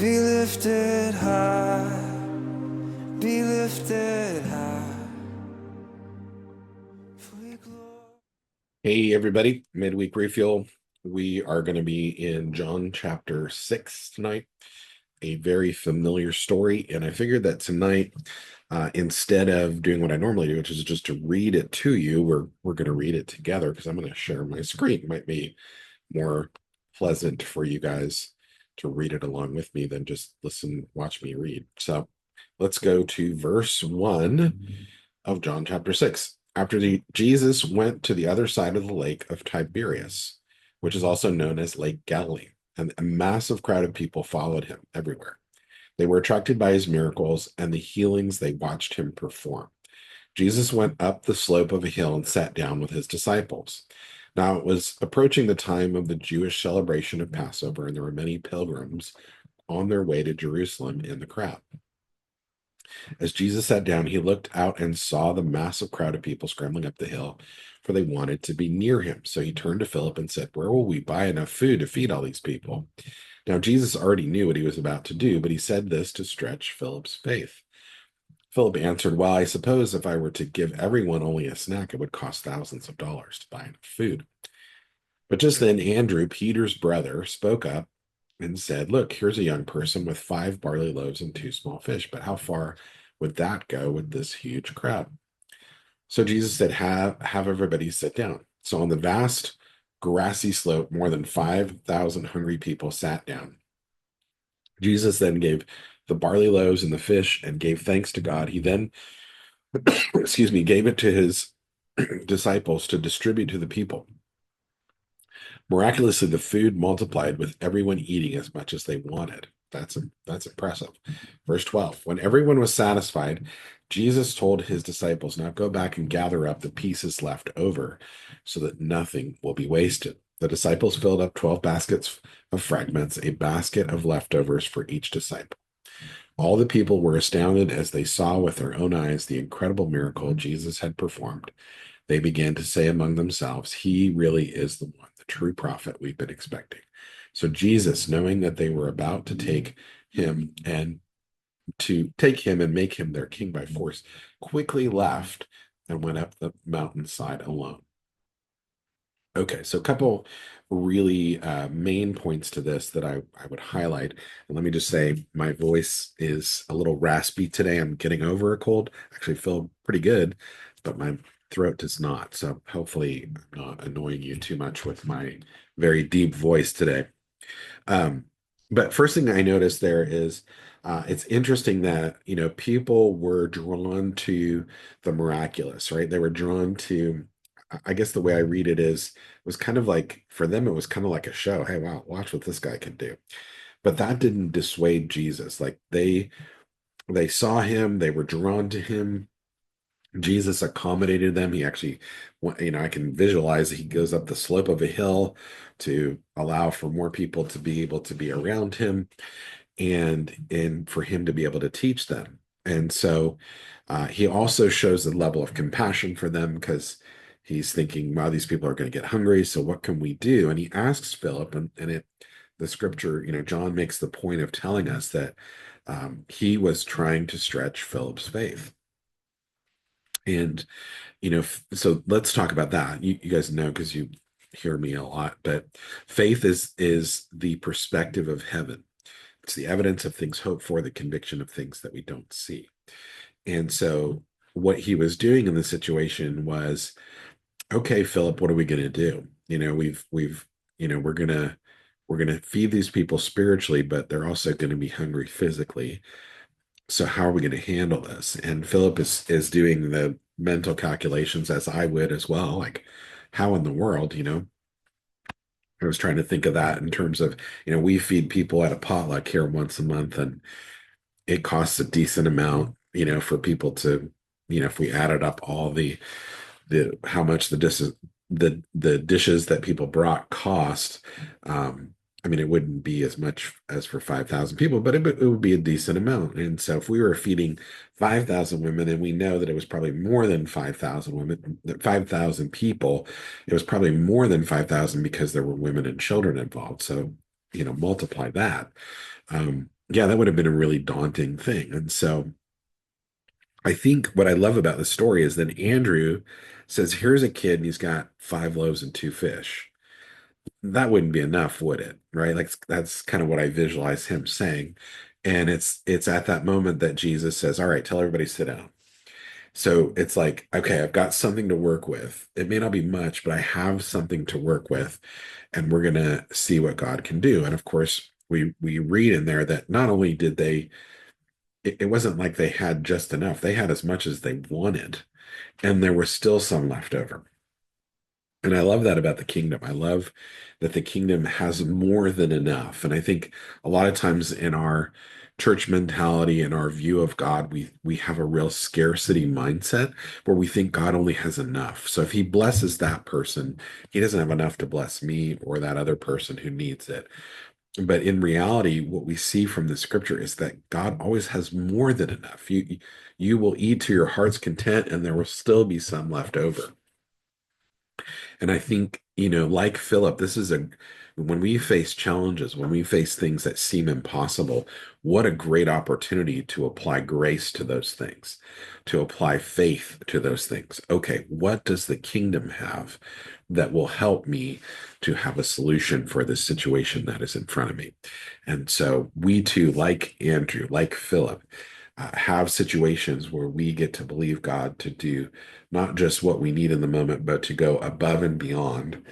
Be lifted high, be lifted high. Hey everybody, Midweek Refuel. We are going to be in John chapter 6 tonight, a very familiar story. And I figured that tonight, instead of doing what I normally do, which is just to read it to you, we're going to read it together because I'm going to share my screen. It might be more pleasant for you guys to read it along with me than just watch me read. So let's go to verse 1 of John chapter 6. Jesus went to the other side of the lake of Tiberias, which is also known as Lake Galilee, and a massive crowd of people followed him everywhere. They were attracted by his miracles and the healings they watched him perform. Jesus went up the slope of a hill and sat down with his disciples. Now it was approaching the time of the Jewish celebration of Passover, and there were many pilgrims on their way to Jerusalem in the crowd. As Jesus sat down, he looked out and saw the massive crowd of people scrambling up the hill, for they wanted to be near him. So he turned to Philip and said, "Where will we buy enough food to feed all these people?" Now, Jesus already knew what he was about to do, but he said this to stretch Philip's faith. Philip answered, "Well, I suppose if I were to give everyone only a snack, it would cost thousands of dollars to buy enough food." But just then, Andrew, Peter's brother, spoke up and said, "Look, here's a young person with 5 barley loaves and 2 small fish, but how far would that go with this huge crowd?" So Jesus said, have everybody sit down. So on the vast grassy slope, more than 5,000 hungry people sat down. Jesus then gave the barley loaves and the fish and gave thanks to God. He then, gave it to his disciples to distribute to the people. Miraculously, the food multiplied with everyone eating as much as they wanted. That's impressive. Verse 12. When everyone was satisfied, Jesus told his disciples, "Now go back and gather up the pieces left over so that nothing will be wasted." The disciples filled up 12 baskets of fragments, a basket of leftovers for each disciple. All the people were astounded as they saw with their own eyes the incredible miracle Jesus had performed. They began to say among themselves, "He really is the one, the true prophet we've been expecting." So Jesus, knowing that they were about to take him and make him their king by force, quickly left and went up the mountainside alone. Okay, so a couple really main points to this that I would highlight. And let me just say, my voice is a little raspy today. I'm getting over a cold. Actually feel pretty good, but my throat does not. So hopefully I'm not annoying you too much with my very deep voice today. But first thing I noticed there is it's interesting that, people were drawn to the miraculous, right? They were drawn to, I guess the way I read it is, it was kind of like, for them, it was kind of like a show. Hey, wow, watch what this guy can do. But that didn't dissuade Jesus. Like they saw him, they were drawn to him. Jesus accommodated them. He actually, I can visualize he goes up the slope of a hill to allow for more people to be able to be around him and for him to be able to teach them. And so he also shows a level of compassion for them because he's thinking, wow, these people are going to get hungry. So what can we do? And he asks Philip, the scripture, John makes the point of telling us that he was trying to stretch Philip's faith. And, so let's talk about that. You guys know, because you hear me a lot, but faith is the perspective of heaven. It's the evidence of things hoped for, the conviction of things that we don't see. And so what he was doing in the situation was, okay, Philip, what are we going to do? We're going to feed these people spiritually, but they're also going to be hungry physically. So how are we going to handle this? And Philip is doing the mental calculations, as I would as well. Like, how in the world, I was trying to think of that in terms of, we feed people at a potluck here once a month, and it costs a decent amount, for people to, if we added up all the how much the dishes that people brought cost. I mean, it wouldn't be as much as for 5,000 people, but it would be a decent amount. And so if we were feeding 5,000 women, and we know that it was probably more than 5,000 women, 5,000 people, it was probably more than 5,000 because there were women and children involved. So, multiply that. yeah, that would have been a really daunting thing. And so I think what I love about the story is that Andrew says, here's a kid and he's got 5 loaves and 2 fish. That wouldn't be enough, would it? Right? Like that's kind of what I visualize him saying. And it's at that moment that Jesus says, all right, tell everybody to sit down. So it's like, okay, I've got something to work with. It may not be much, but I have something to work with, and we're gonna see what God can do. And of course, we read in there that not only did they, it wasn't like they had just enough, they had as much as they wanted, and there was still some left over. And I love that about the kingdom. I love that the kingdom has more than enough. And I think a lot of times in our church mentality and our view of God, we have a real scarcity mindset where we think God only has enough. So if he blesses that person, he doesn't have enough to bless me or that other person who needs it. But in reality, what we see from the scripture is that God always has more than enough. You will eat to your heart's content, and there will still be some left over. And I think, like Philip, when we face challenges, when we face things that seem impossible, what a great opportunity to apply grace to those things, to apply faith to those things. Okay, what does the kingdom have that will help me to have a solution for this situation that is in front of me? And so we too, like Andrew, like Philip, have situations where we get to believe God to do not just what we need in the moment, but to go above and beyond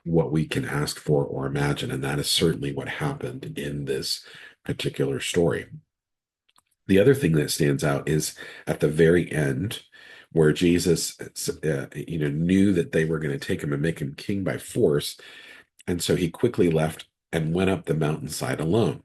what we can ask for or imagine. And that is certainly what happened in this particular story. The other thing that stands out is at the very end, where Jesus, knew that they were going to take him and make him king by force, and so he quickly left and went up the mountainside alone.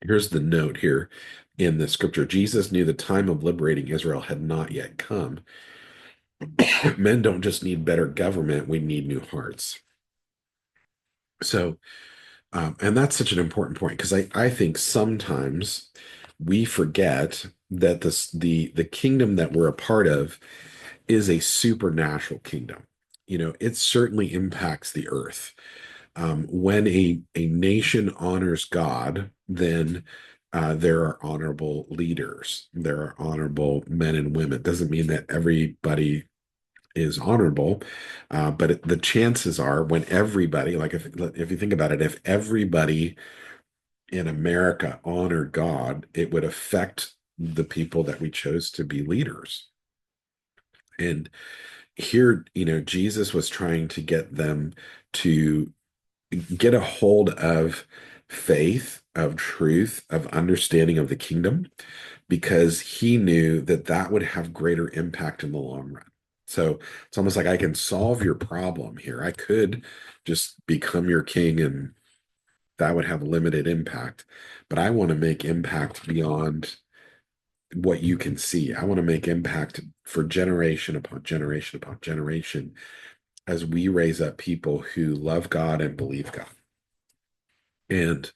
Here's the note here in the scripture. Jesus knew the time of liberating Israel had not yet come. Men don't just need better government, we need new hearts. So, and that's such an important point because I think sometimes we forget that the kingdom that we're a part of is a supernatural kingdom. It certainly impacts the earth. When a nation honors God, then there are honorable leaders. There are honorable men and women. Doesn't mean that everybody is honorable, but the chances are when everybody, like if you think about it, if everybody in America honored God, it would affect the people that we chose to be leaders. And here, Jesus was trying to get them to get a hold of faith, of truth, of understanding of the kingdom, because he knew that that would have greater impact in the long run. So it's almost like I can solve your problem here. I could just become your king and that would have limited impact, but I want to make impact beyond what you can see. I want to make impact for generation upon generation upon generation as we raise up people who love God and believe God. And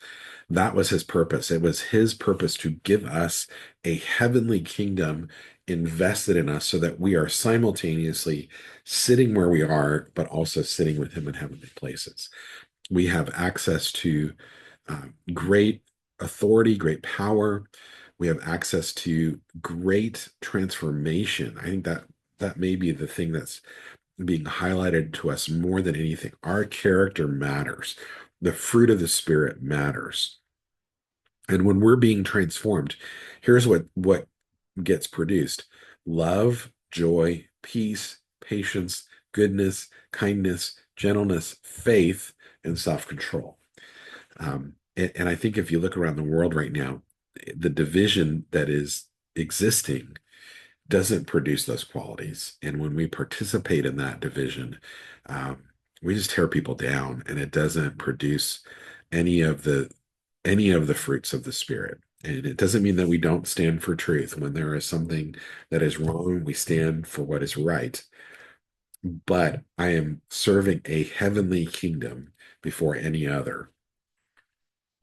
that was his purpose. It was his purpose to give us a heavenly kingdom invested in us so that we are simultaneously sitting where we are, but also sitting with him in heavenly places. We have access to great authority, great power. We have access to great transformation. I think that may be the thing that's being highlighted to us more than anything. Our character matters. The fruit of the Spirit matters. And when we're being transformed, here's what gets produced: love, joy, peace, patience, goodness, kindness, gentleness, faith, and self-control. And I think if you look around the world right now, the division that is existing doesn't produce those qualities. And when we participate in that division, um, we just tear people down, and it doesn't produce any of the any of the fruits of the spirit. And it doesn't mean that we don't stand for truth. When there is something that is wrong, we stand for what is right. But I am serving a heavenly kingdom before any other.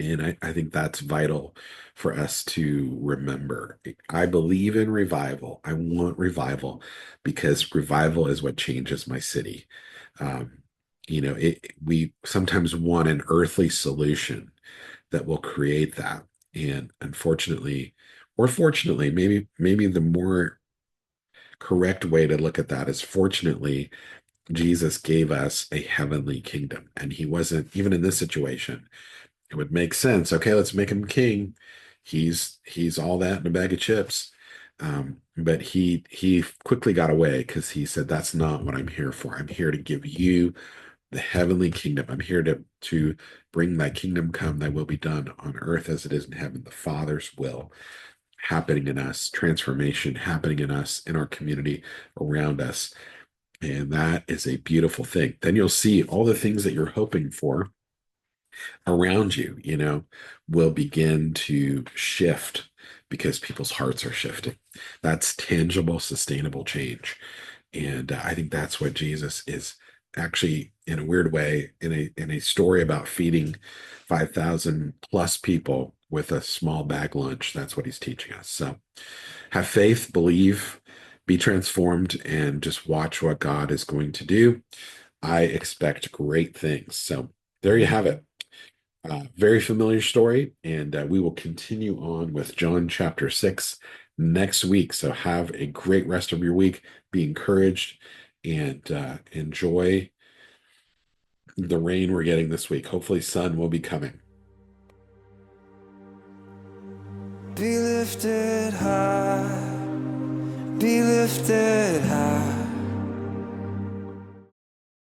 And I think that's vital for us to remember. I believe in revival. I want revival because revival is what changes my city. We sometimes want an earthly solution. that will create that. And unfortunately, or fortunately, maybe the more correct way to look at that is, fortunately, Jesus gave us a heavenly kingdom. And he wasn't, even in this situation, it would make sense. Okay, let's make him king. He's all that in a bag of chips. But he quickly got away because he said, that's not what I'm here for. I'm here to give you the heavenly kingdom. I'm here to bring thy kingdom come, thy will be done on earth as it is in heaven. The Father's will happening in us, transformation happening in us, in our community, around us. And that is a beautiful thing. Then you'll see all the things that you're hoping for around you, will begin to shift because people's hearts are shifting. That's tangible, sustainable change. And I think that's what Jesus is actually, in a weird way, in a story about feeding 5,000 plus people with a small bag lunch. That's what he's teaching us. So have faith, believe, be transformed, and just watch what God is going to do. I expect great things. So there you have it. Very familiar story, and we will continue on with John chapter 6 next week. So have a great rest of your week. Be encouraged and enjoy the rain we're getting this week. Hopefully, sun will be coming. Be lifted high, be lifted high.